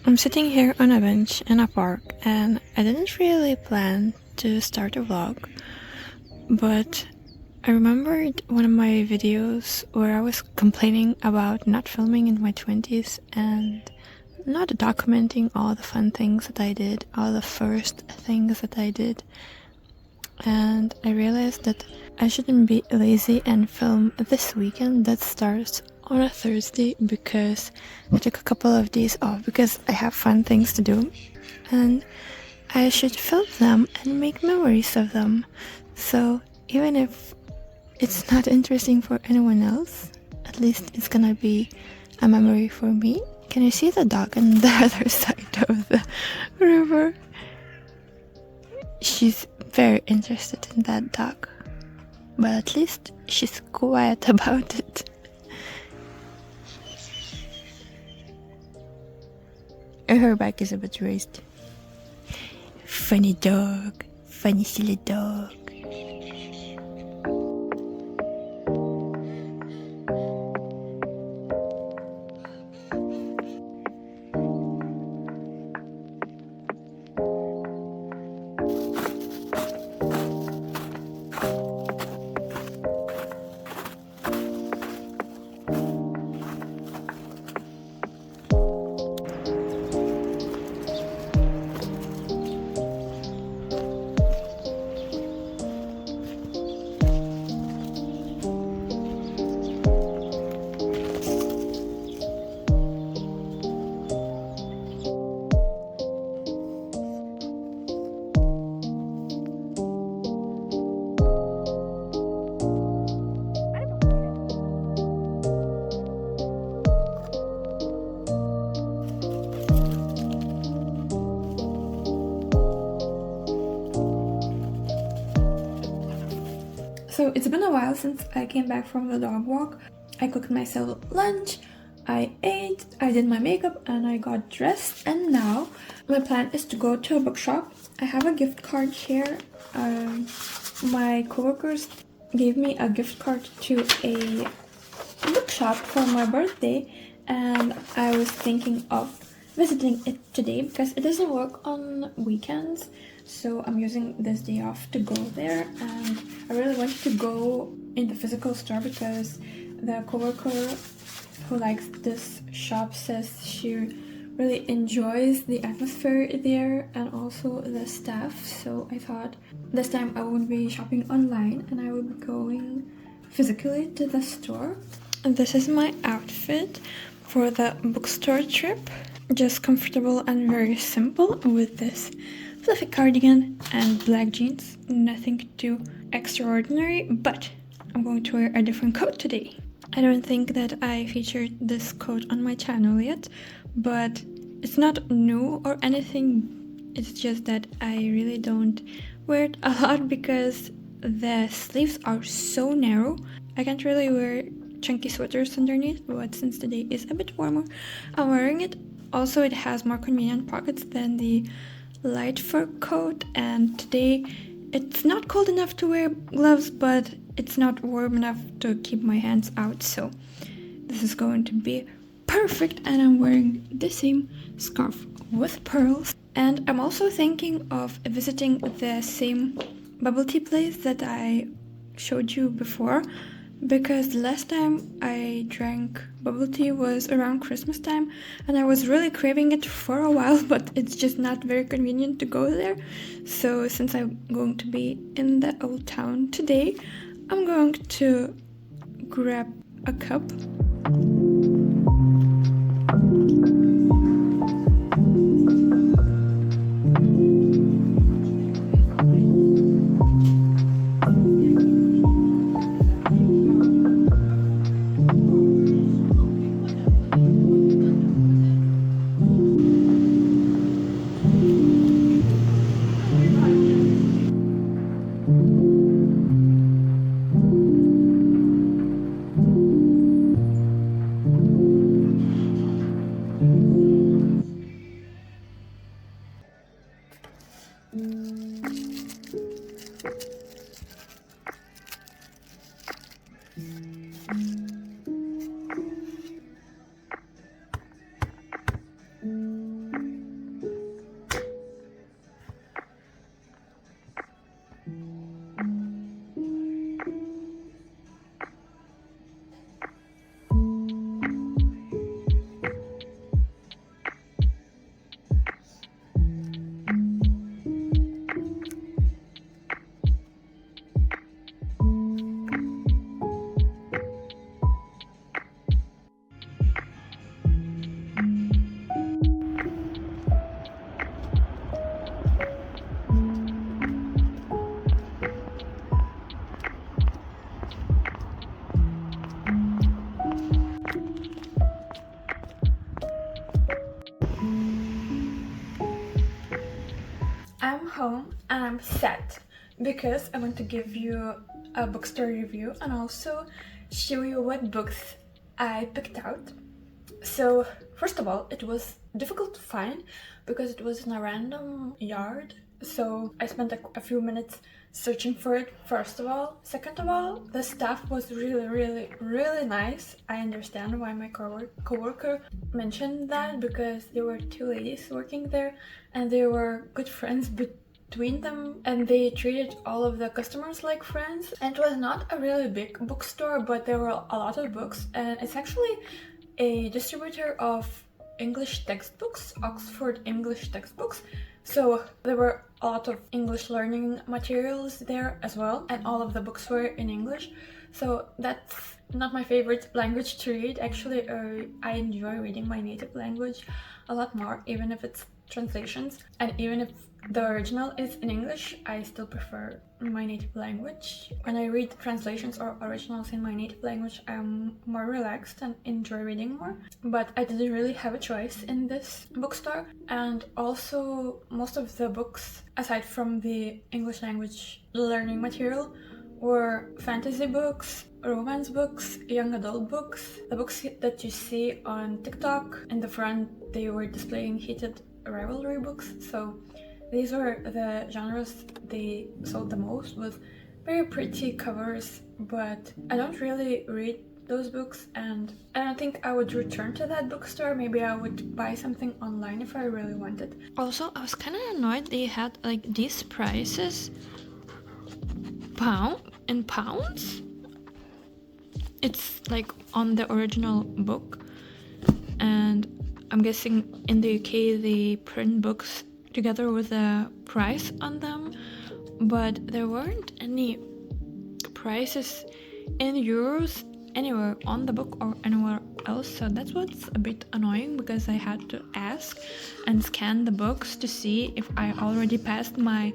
I'm sitting here on a bench in a park, and I didn't really plan to start a vlog, but I remembered one of my videos where I was complaining about not filming in my 20s and not documenting all the fun things that I did, all the first things that I did. And I realized that I shouldn't be lazy and film this weekend that starts on a Thursday, because I took a couple of days off because I have fun things to do, and I should film them and make memories of them. So even if it's not interesting for anyone else, at least it's gonna be a memory for me. Can you see the dog on the other side of the river? She's very interested in that dog, but at least she's quiet about it. Her back is a bit raised. Funny dog, funny silly dog. So it's been a while since I came back from the dog walk. I cooked myself lunch, I ate, I did my makeup, and I got dressed, and now my plan is to go to a bookshop. I have a gift card here. My coworkers gave me a gift card to a bookshop for my birthday, and I was thinking of visiting it today because it doesn't work on weekends, so I'm using this day off to go there. And I really wanted to go in the physical store because the coworker who likes this shop says she really enjoys the atmosphere there and also the staff. So I thought this time I won't be shopping online and I will be going physically to the store. And this is my outfit for the bookstore trip. Just comfortable and very simple with this fluffy cardigan and black jeans. Nothing too extraordinary, but I'm going to wear a different coat today. I don't think that I featured this coat on my channel yet, but it's not new or anything. It's just that I really don't wear it a lot because the sleeves are so narrow. I can't really wear chunky sweaters underneath, but since today is a bit warmer, I'm wearing it. Also, it has more convenient pockets than the light fur coat, and today it's not cold enough to wear gloves, but it's not warm enough to keep my hands out, so this is going to be perfect. And I'm wearing the same scarf with pearls, and I'm also thinking of visiting the same bubble tea place that I showed you before, because the last time I drank bubble tea was around Christmas time and I was really craving it for a while, but it's just not very convenient to go there. So since I'm going to be in the old town today, I'm going to grab a cup. home and I'm sad because I want to give you a bookstore review and also show you what books I picked out. So first of all, it was difficult to find because it was in a random yard, so I spent a few minutes searching for it, first of all. Second of all, the staff was really nice. I understand why my coworker mentioned that, because there were two ladies working there and they were good friends between them, and they treated all of the customers like friends. And it was not a really big bookstore, but there were a lot of books, and it's actually a distributor of English textbooks, Oxford English textbooks. So there were a lot of English learning materials there as well, and all of the books were in English. So that's not my favorite language to read. Actually, I enjoy reading my native language a lot more, even if it's translations, and even if the original is in English, I still prefer my native language. When I read translations or originals in my native language, I'm more relaxed and enjoy reading more. But I didn't really have a choice in this bookstore, and also most of the books, aside from the English language learning material, were fantasy books, romance books, young adult books, the books that you see on TikTok. In the front, they were displaying heated rivalry books, so these were the genres they sold the most, with very pretty covers, but I don't really read those books, and I don't think I would return to that bookstore. Maybe I would buy something online if I really wanted. Also, I was kind of annoyed they had like these prices in pounds. It's like on the original book, and I'm guessing in the UK they print books together with a price on them, but there weren't any prices in euros anywhere on the book or anywhere else. So that's what's a bit annoying, because I had to ask and scan the books to see if I already passed my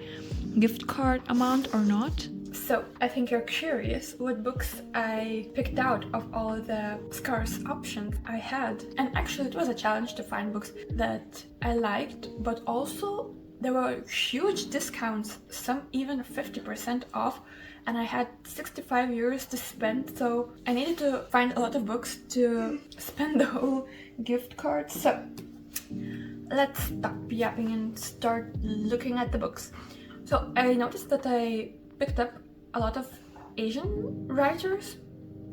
gift card amount or not. So I think you're curious what books I picked out of all the scarce options I had. And actually it was a challenge to find books that I liked, but also there were huge discounts, some even 50% off, and I had 65 euros to spend, so I needed to find a lot of books to spend the whole gift card. So let's stop yapping and start looking at the books. So I noticed that I picked up a lot of Asian writers,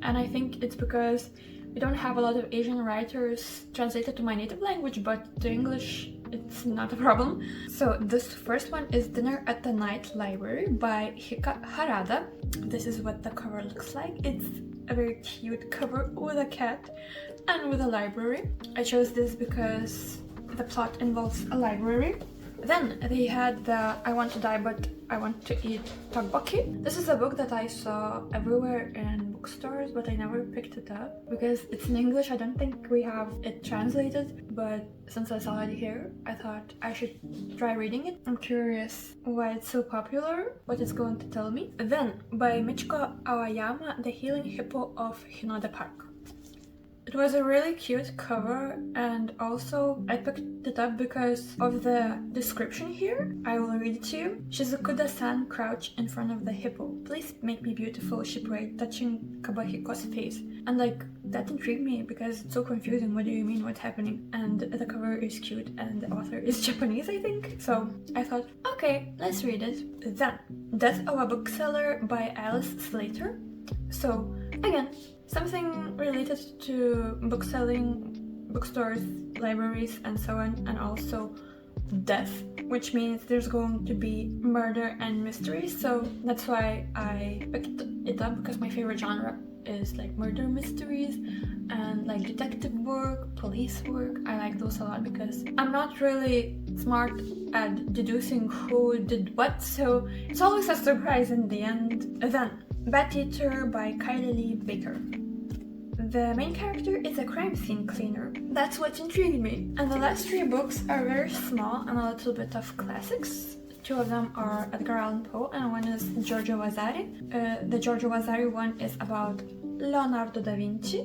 and I think it's because we don't have a lot of Asian writers translated to my native language, but to English it's not a problem. So this first one is Dinner at the Night Library by Hika Harada. This is what the cover looks like. It's a very cute cover with a cat and with a library. I chose this because the plot involves a library. Then they had the I Want to Die But I Want to Eat tteokbokki. This is a book that I saw everywhere in bookstores, but I never picked it up because it's in English. I don't think we have it translated, but since I saw it here, I thought I should try reading it. I'm curious why it's so popular, what it's going to tell me. Then, by Michiko Awayama, The Healing Hippo of Hinode Park. It was a really cute cover, and also I picked it up because of the description here. I will read it to you. Shizukuda-san crouched in front of the hippo. Please make me beautiful, she prayed, touching Kabahiko's face. And like, that intrigued me because it's so confusing. What do you mean? What's happening? And the cover is cute and the author is Japanese, I think. So I thought, okay, let's read it. Then, Death of a Bookseller by Alice Slater. So again, something related to bookselling, bookstores, libraries, and so on, and also death, which means there's going to be murder and mystery. So that's why I picked it up, because my favorite genre is like murder mysteries and like detective work, police work. I like those a lot because I'm not really smart at deducing who did what, so it's always a surprise in the end. Then, Bat Eater by Kylie Lee Baker. The main character is a crime scene cleaner. That's what intrigued me. And the last three books are very small and a little bit of classics. Two of them are Edgar Allan Poe and one is Giorgio Vasari. The Giorgio Vasari one is about Leonardo da Vinci,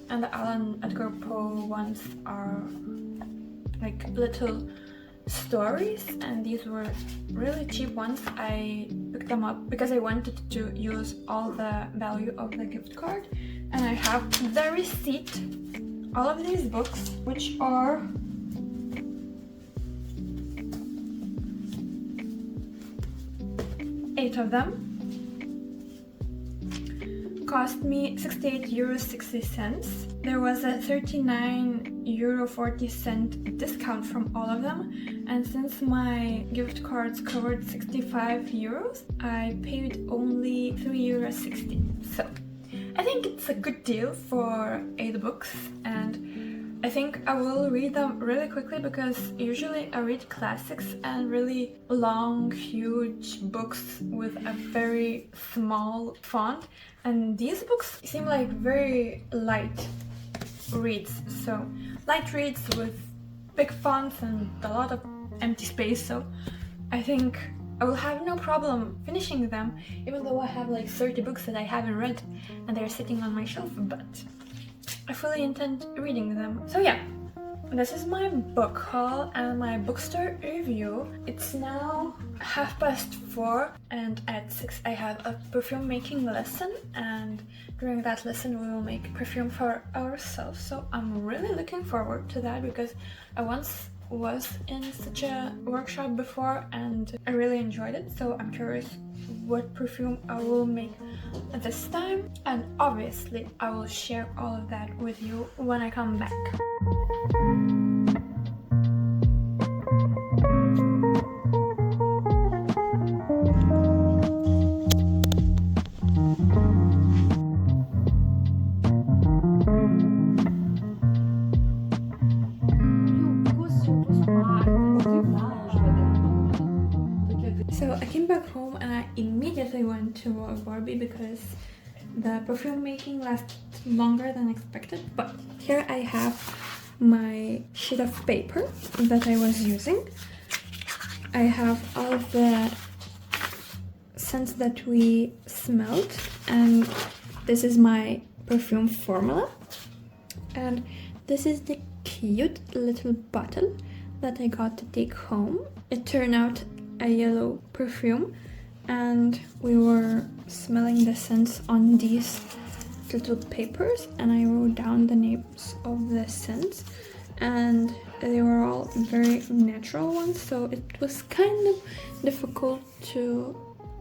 and the Edgar Poe ones are like little stories, and these were really cheap ones. I picked them up because I wanted to use all the value of the gift card, and I have the receipt. All of these books, which are eight of them, cost me €68.60. There was a €39.40 discount from all of them, and since my gift cards covered €65, I paid only €3.60. So I think it's a good deal for 8 books, and I think I will read them really quickly because usually I read classics and really long, huge books with a very small font, and these books seem like very light reads. So light reads with big fonts and a lot of empty space, so I think I will have no problem finishing them, even though I have like 30 books that I haven't read and they're sitting on my shelf, but I fully intend reading them. So yeah, this is my book haul and my bookstore review. It's now 4:30 and at 6 I have a perfume making lesson, and during that lesson we will make perfume for ourselves. So I'm really looking forward to that because I once was in such a workshop before and I really enjoyed it. So I'm curious what perfume I will make this time, and obviously I will share all of that with you when I come back. So I came back home and I immediately went to Barbie because the perfume making lasted longer than expected. But here I have my sheet of paper that I was using. I have all of the scents that we smelled, and this is my perfume formula, and this is the cute little bottle that I got to take home. It turned out a yellow perfume, and we were smelling the scents on these little papers, and I wrote down the names of the scents, and they were all very natural ones, so it was kind of difficult to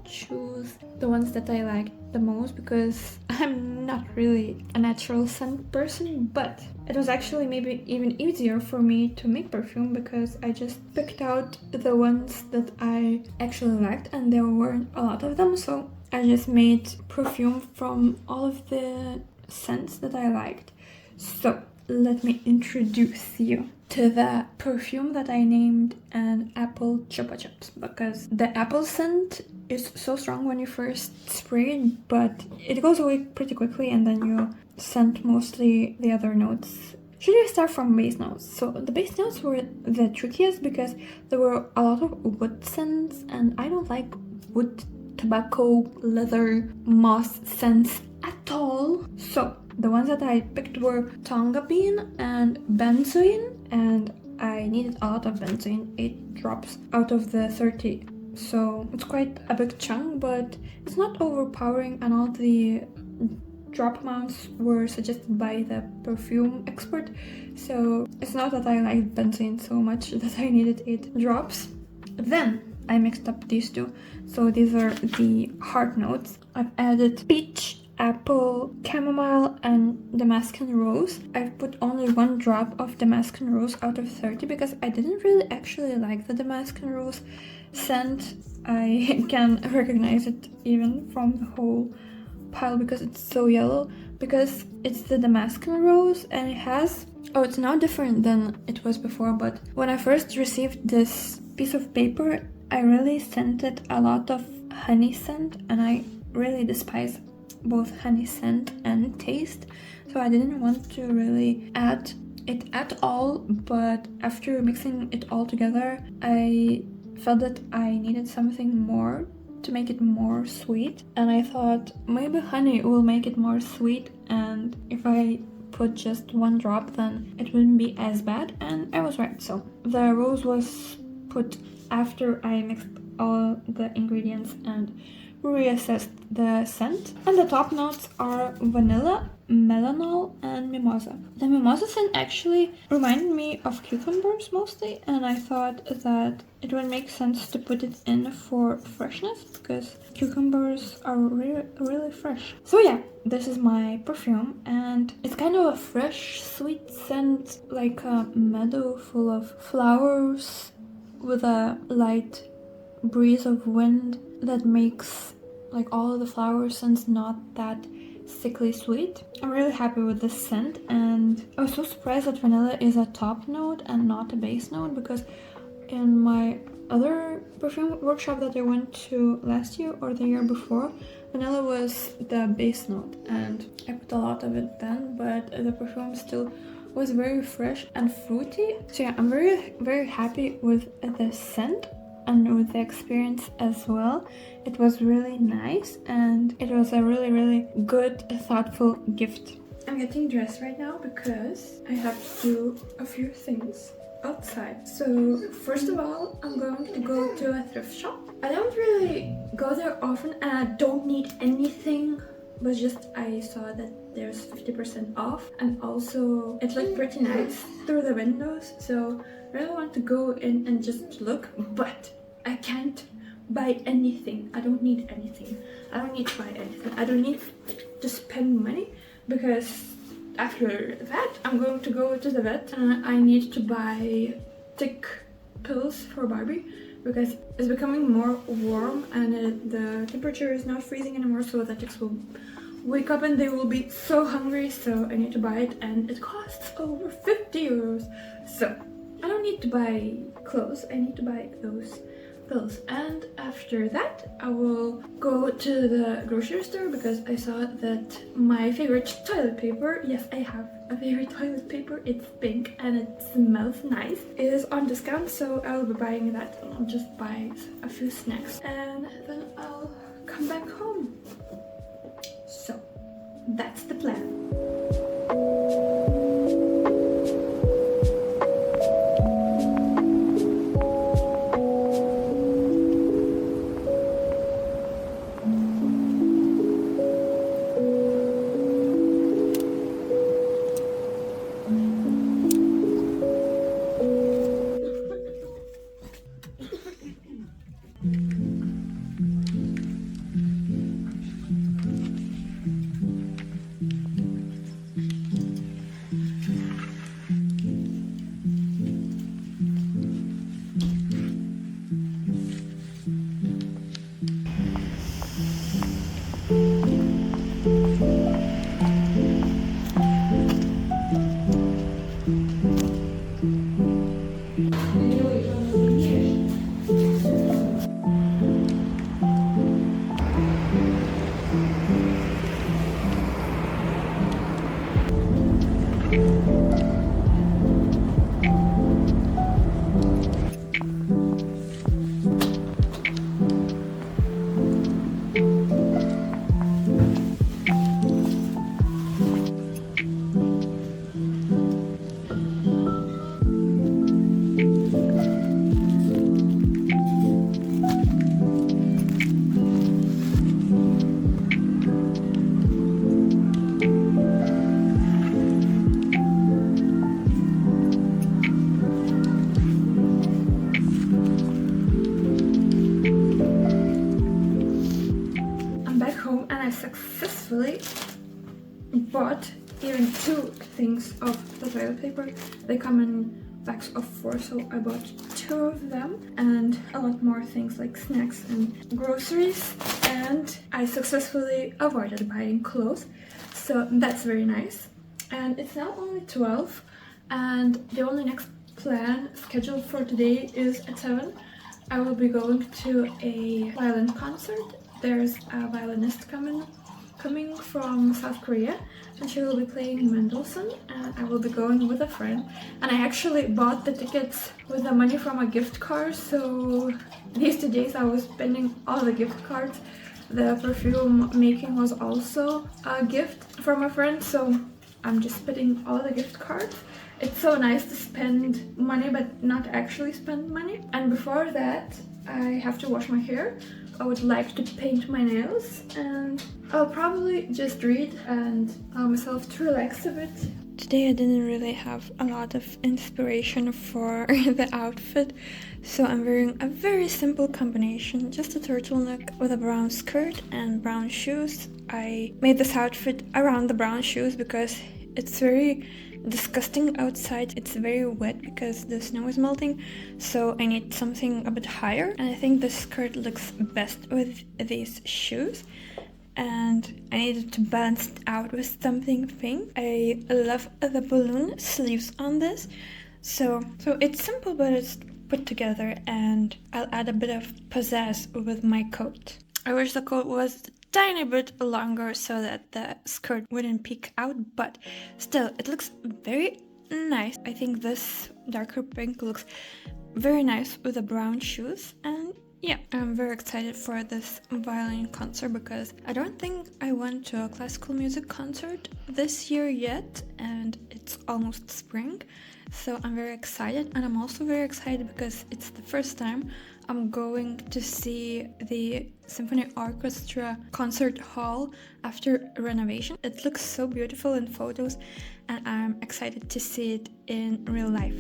choose the ones that I liked the most because I'm not really a natural scent person, but it was actually maybe even easier for me to make perfume because I just picked out the ones that I actually liked, and there weren't a lot of them, so I just made perfume from all of the scents that I liked. So let me introduce you to the perfume that I named an apple chupa chups, because the apple scent is so strong when you first spray it, but it goes away pretty quickly and then you scent mostly the other notes. Should I start from base notes? So the base notes were the trickiest because there were a lot of wood scents, and I don't like wood, tobacco, leather, moss scents at all. So the ones that I picked were tonga bean and benzoin, and I needed a lot of benzoin, 8 drops out of the 30. So it's quite a big chunk, but it's not overpowering, and all the drop amounts were suggested by the perfume expert. So it's not that I liked benzoin so much that I needed 8 drops. Then I mixed up these two. So these are the heart notes. I've added peach, apple, chamomile, and Damascus rose. I've put only 1 drop of Damascus rose out of 30 because I didn't really actually like the Damascus rose scent. I can recognize it even from the whole pile because it's so yellow, because it's the Damascus rose and it has... Oh, it's now different than it was before, but when I first received this piece of paper, I really scented a lot of honey scent, and I really despise both honey scent and taste, so I didn't want to really add it at all. But after mixing it all together, I felt that I needed something more to make it more sweet, and I thought maybe honey will make it more sweet, and if I put just 1 drop then it wouldn't be as bad, and I was right. So the rose was put after I mixed all the ingredients and reassessed the scent. And the top notes are vanilla, melanol, and mimosa. The mimosa scent actually reminded me of cucumbers mostly, and I thought that it would make sense to put it in for freshness because cucumbers are really fresh. So yeah, this is my perfume, and it's kind of a fresh, sweet scent, like a meadow full of flowers with a light breeze of wind that makes like all of the flower scents not that sickly sweet. I'm really happy with this scent, and I was so surprised that vanilla is a top note and not a base note, because in my other perfume workshop that I went to last year or the year before, vanilla was the base note and I put a lot of it then, but the perfume still was very fresh and fruity. So yeah, I'm very happy with the scent and with the experience as well. It was really nice and it was a really good, thoughtful gift. I'm getting dressed right now because I have to do a few things outside. So first of all, I'm going to go to a thrift shop. I don't really go there often and I don't need anything, but just I saw that there's 50% off, and also it looked pretty nice through the windows, so I really want to go in and just look, but I can't buy anything. I don't need anything. I don't need to buy anything. I don't need to spend money, because after that I'm going to go to the vet and I need to buy tick pills for Barbie, because it's becoming more warm and the temperature is not freezing anymore, so the ticks will wake up and they will be so hungry, so I need to buy it, and it costs over 50 euros. So I don't need to buy clothes, I need to buy those pills. And after that I will go to the grocery store because I saw that my favorite toilet paper, yes, I have a favorite toilet paper, it's pink and it smells nice, is on discount, so I will be buying that, and I'll just buy a few snacks and then I'll come back home. So that's the plan. I successfully bought even 2 things of the toilet paper. They come in packs of 4, so I bought 2 of them and a lot more things like snacks and groceries, and I successfully avoided buying clothes, so that's very nice. And it's now only 12 and the only next plan scheduled for today is at 7. I will be going to a violin concert. There's a violinist coming from South Korea and she will be playing Mendelssohn, and I will be going with a friend. And I actually bought the tickets with the money from a gift card, so these 2 days I was spending all the gift cards. The perfume making was also a gift from a friend, so I'm just spending all the gift cards. It's so nice to spend money but not actually spend money. And before that, I have to wash my hair. I would like to paint my nails, and I'll probably just read and allow myself to relax a bit. Today I didn't really have a lot of inspiration for the outfit, so I'm wearing a very simple combination, just a turtleneck with a brown skirt and brown shoes. I made this outfit around the brown shoes because it's very disgusting outside. It's very wet because the snow is melting, so I need something a bit higher, and I think this skirt looks best with these shoes. And I needed to balance it out with something pink. I love the balloon sleeves on this. So it's simple, but it's put together, and I'll add a bit of pizzazz with my coat. I wish the coat was a tiny bit longer so that the skirt wouldn't peek out, but still, it looks very nice. I think this darker pink looks very nice with the brown shoes, and yeah, I'm very excited for this violin concert because I don't think I went to a classical music concert this year yet, and it's almost spring, so I'm very excited. And I'm also very excited because it's the first time I'm going to see the symphony orchestra concert hall after renovation. It looks so beautiful in photos, and I'm excited to see it in real life.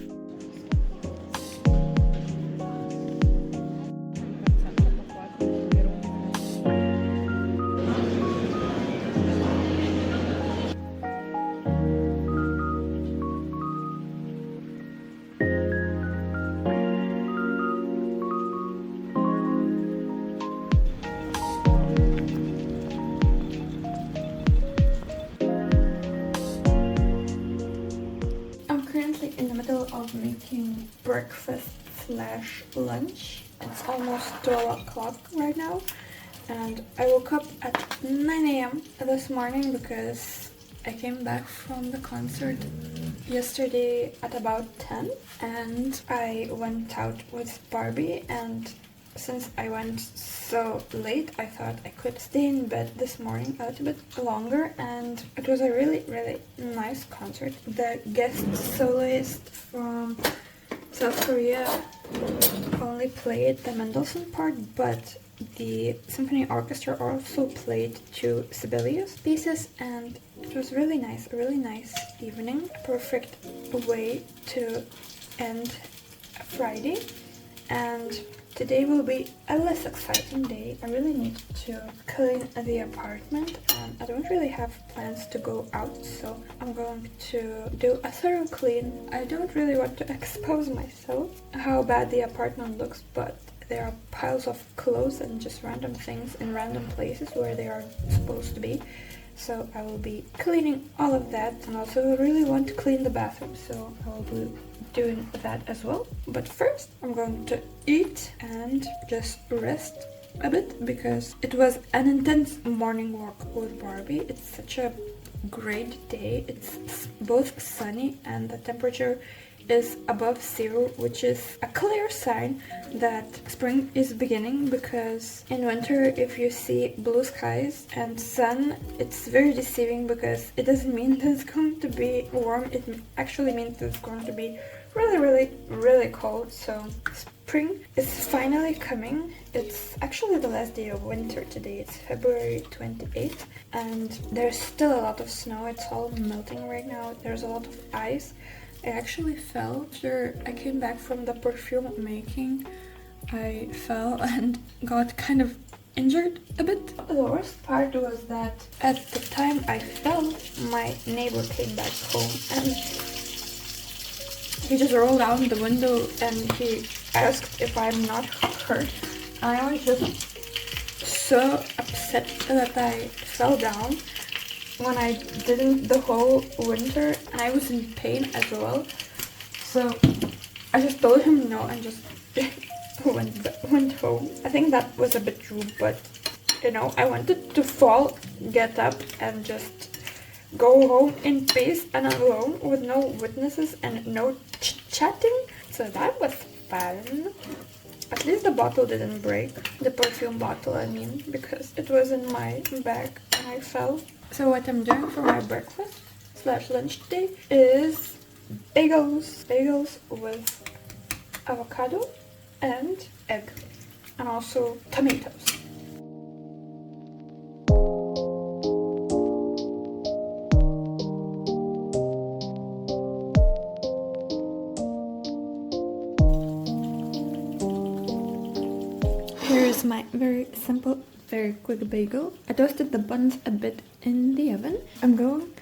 In the middle of making breakfast / lunch. It's almost 12 o'clock right now, and I woke up at 9 a.m. this morning because I came back from the concert yesterday at about 10, and I went out with Barbie, and since I went so late, I thought I could stay in bed this morning a little bit longer, and it was a really, really nice concert. The guest soloist from South Korea only played the Mendelssohn part, but the symphony orchestra also played 2 Sibelius pieces, and it was really nice, a really nice evening. Perfect way to end Friday, and today will be a less exciting day. I really need to clean the apartment, and I don't really have plans to go out, so I'm going to do a thorough clean. I don't really want to expose myself how bad the apartment looks, but there are piles of clothes and just random things in random places where they are supposed to be. So I will be cleaning all of that, and also I really want to clean the bathroom, so I will be doing that as well. But first I'm going to eat and just rest a bit because it was an intense morning walk with Barbie. It's such a great day. It's both sunny and the temperature is above 0, which is a clear sign that spring is beginning, because in winter if you see blue skies and sun, it's very deceiving because it doesn't mean that it's going to be warm. It actually means that it's going to be really cold. So spring is finally coming. It's actually the last day of winter today. It's February 28th, and there's still a lot of snow. It's all melting right now. There's a lot of ice. I actually fell after I came back from the perfume making. I fell and got kind of injured a bit. The worst part was that at the time I fell, my neighbor came back home and he just rolled down the window and he asked if I'm not hurt. I was just so upset that I fell down when I didn't the whole winter, and I was in pain as well. So I just told him no and just went home. I think that was a bit rude, but you know, I wanted to fall, get up, and just go home in peace and alone with no witnesses and no chatting. So that was fun. At least the bottle didn't break. The perfume bottle, I mean, because it was in my bag and I fell. So what I'm doing for my breakfast / lunch today is bagels with avocado and egg, and also tomatoes. Here's my very simple, very quick bagel. I toasted the buns a bit in the oven. I'm going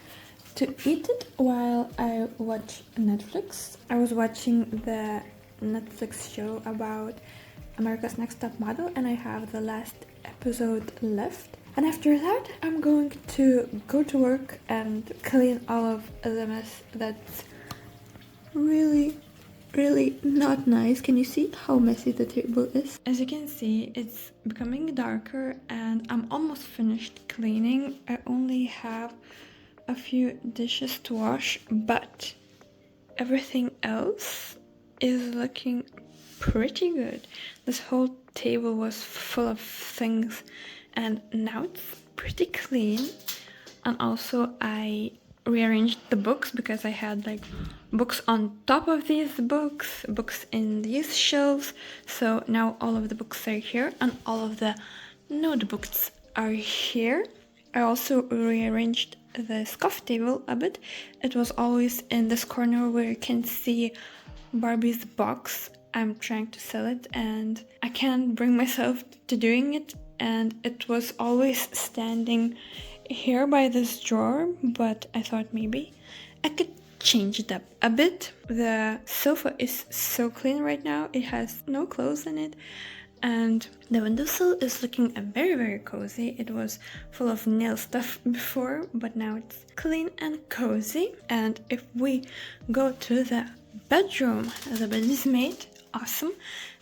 to eat it while I watch Netflix. I was watching the Netflix show about America's Next Top Model, and I have the last episode left. And after that, I'm going to go to work and clean all of the mess that's really not nice. Can you see how messy the table is? As you can see, it's becoming darker and I'm almost finished cleaning. I only have a few dishes to wash, but everything else is looking pretty good. This whole table was full of things and now it's pretty clean. And also I rearranged the books because I had like books on top of these books in these shelves. So now all of the books are here and all of the notebooks are here. I also rearranged the scuff table a bit. It was always in this corner where you can see Barbie's box. I'm trying to sell it and I can't bring myself to doing it, and it was always standing here by this drawer, but I thought maybe I could change it up a bit. The sofa is so clean right now. It has no clothes in it, and the windowsill is looking very cozy. It was full of nail stuff before, but now it's clean and cozy. And if we go to the bedroom, the bed is made awesome,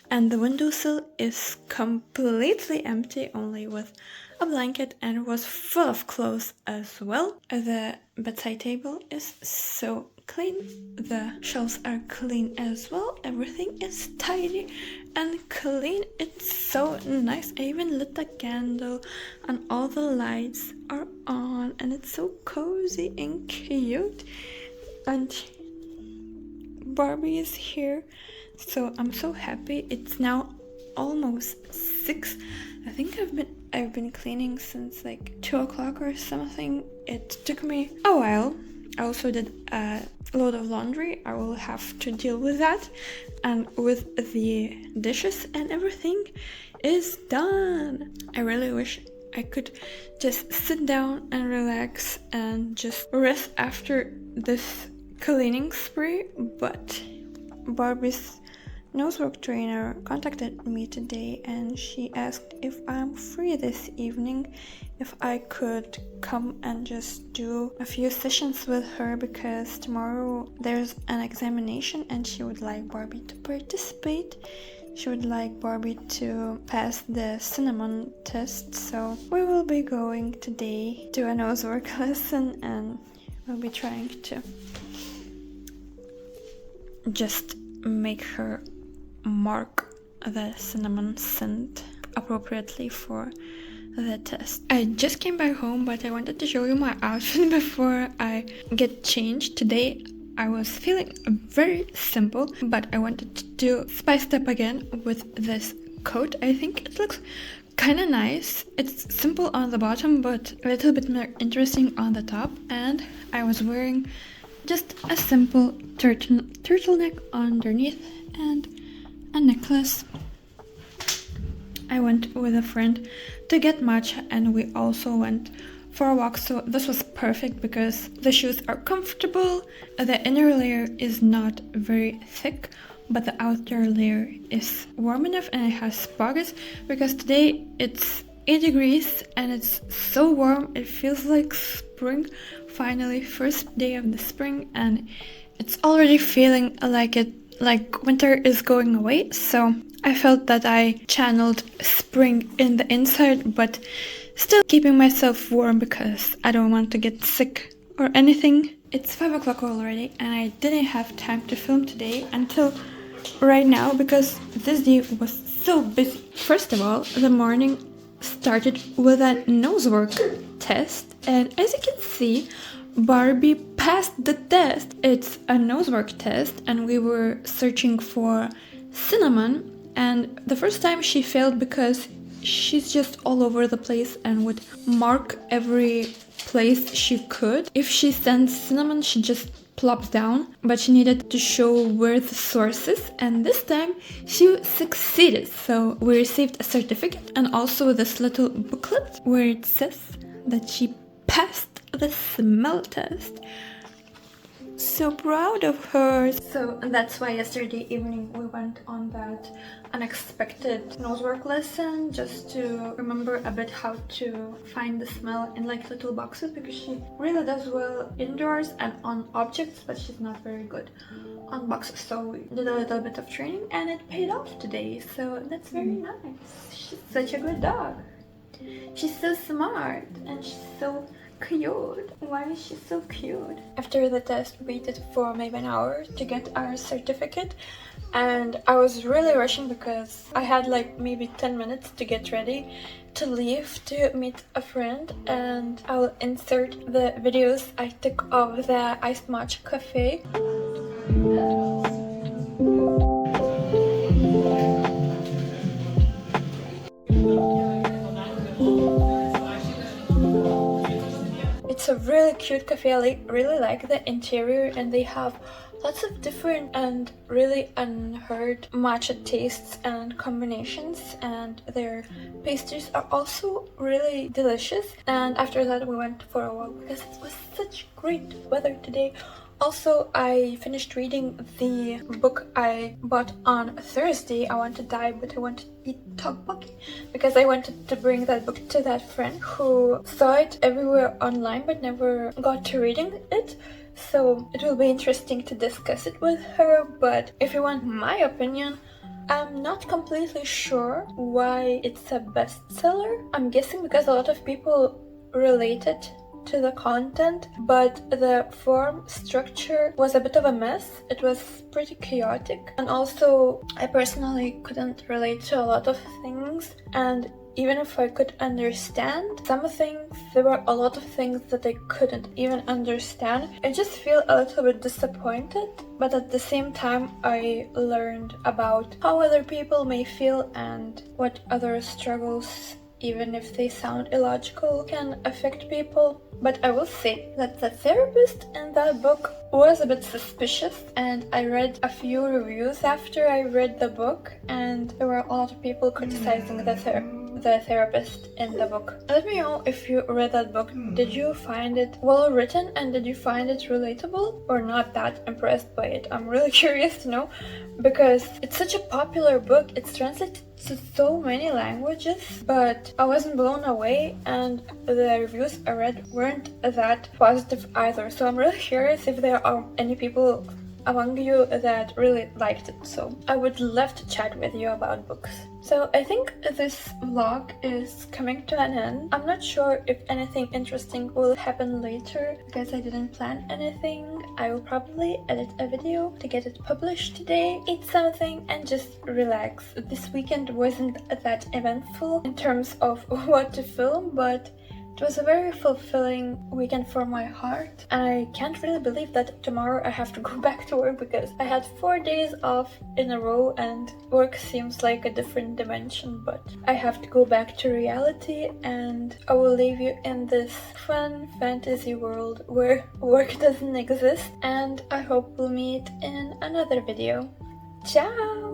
and the windowsill is completely empty, only with a blanket, and it was full of clothes as well. The bedside table is so clean. The shelves are clean as well. Everything is tidy and clean. It's so nice. I even lit a candle and all the lights are on, and it's so cozy and cute. And Barbie is here, so I'm so happy. It's now almost 6. I think I've been cleaning since like 2 o'clock or something. It took me a while. I also did a load of laundry. I will have to deal with that, and with the dishes, and everything is done. I really wish I could just sit down and relax and just rest after this cleaning spree, but Barbie's nosework trainer contacted me today and she asked if I'm free this evening, if I could come and just do a few sessions with her, because tomorrow there's an examination and she would like Barbie to participate. She would like Barbie to pass the cinnamon test, so we will be going today to a nosework lesson and we'll be trying to just make her mark the cinnamon scent appropriately for the test. I just came back home, but I wanted to show you my outfit before I get changed. Today I was feeling very simple, but I wanted to spice it up again with this coat. I think it looks kind of nice. It's simple on the bottom, but a little bit more interesting on the top. And I was wearing just a simple turtleneck underneath and a necklace. I went with a friend to get matcha, and we also went for a walk, so this was perfect because the shoes are comfortable. The inner layer is not very thick, but the outer layer is warm enough and it has pockets, because today it's 8 degrees and it's so warm. It feels like spring, finally, first day of the spring, and it's already feeling like winter is going away. So I felt that I channeled spring in the inside, but still keeping myself warm because I don't want to get sick or anything. It's 5 o'clock already and I didn't have time to film today until right now because this day was so busy. First of all, the morning started with a nosework test, and as you can see, Barbie passed the test. It's a nosework test, and we were searching for cinnamon, and the first time she failed because she's just all over the place and would mark every place she could. If she sends cinnamon, she just plops down, but she needed to show where the source is, and this time she succeeded. So we received a certificate and also this little booklet where it says that she passed the smell test. So proud of her. So that's why yesterday evening we went on that unexpected nosework lesson, just to remember a bit how to find the smell in like little boxes, because she really does well indoors and on objects, but she's not very good on boxes. So we did a little bit of training and it paid off today, so that's very nice. She's such a good dog. She's so smart and she's so cute. Why is she so cute? After the test, we waited for maybe an hour to get our certificate, and I was really rushing because I had like maybe 10 minutes to get ready to leave to meet a friend, and I'll insert the videos I took of the iced matcha cafe. It's a really cute cafe. I really like the interior, and they have lots of different and really unheard matcha tastes and combinations, and their pastries are also really delicious. And after that we went for a walk because it was such great weather today. Also, I finished reading the book I bought on Thursday. I Want to Die, But I Want to Eat Tteokbokki, because I wanted to bring that book to that friend who saw it everywhere online but never got to reading it. So it will be interesting to discuss it with her. But if you want my opinion, I'm not completely sure why it's a bestseller. I'm guessing because a lot of people relate it to the content, but the form structure was a bit of a mess. It was pretty chaotic, and also I personally couldn't relate to a lot of things, and even if I could understand some things, there were a lot of things that I couldn't even understand. I just feel a little bit disappointed, but at the same time I learned about how other people may feel and what other struggles, even if they sound illogical, can affect people. But I will say that the therapist in that book was a bit suspicious, and I read a few reviews after I read the book, and there were a lot of people criticizing the therapist in the book. Let me know if you read that book. Did you find it well written, and did you find it relatable, or not that impressed by it? I'm really curious to know, because it's such a popular book. It's translated to so many languages, but I wasn't blown away, and the reviews I read weren't that positive either. So I'm really curious if there are any people among you that really liked it. So I would love to chat with you about books. So I think this vlog is coming to an end. I'm not sure if anything interesting will happen later because I didn't plan anything. I will probably edit a video to get it published today, eat something, and just relax. This weekend wasn't that eventful in terms of what to film, but it was a very fulfilling weekend for my heart. I can't really believe that tomorrow I have to go back to work, because I had 4 days off in a row and work seems like a different dimension, but I have to go back to reality, and I will leave you in this fun fantasy world where work doesn't exist, and I hope we'll meet in another video. Ciao!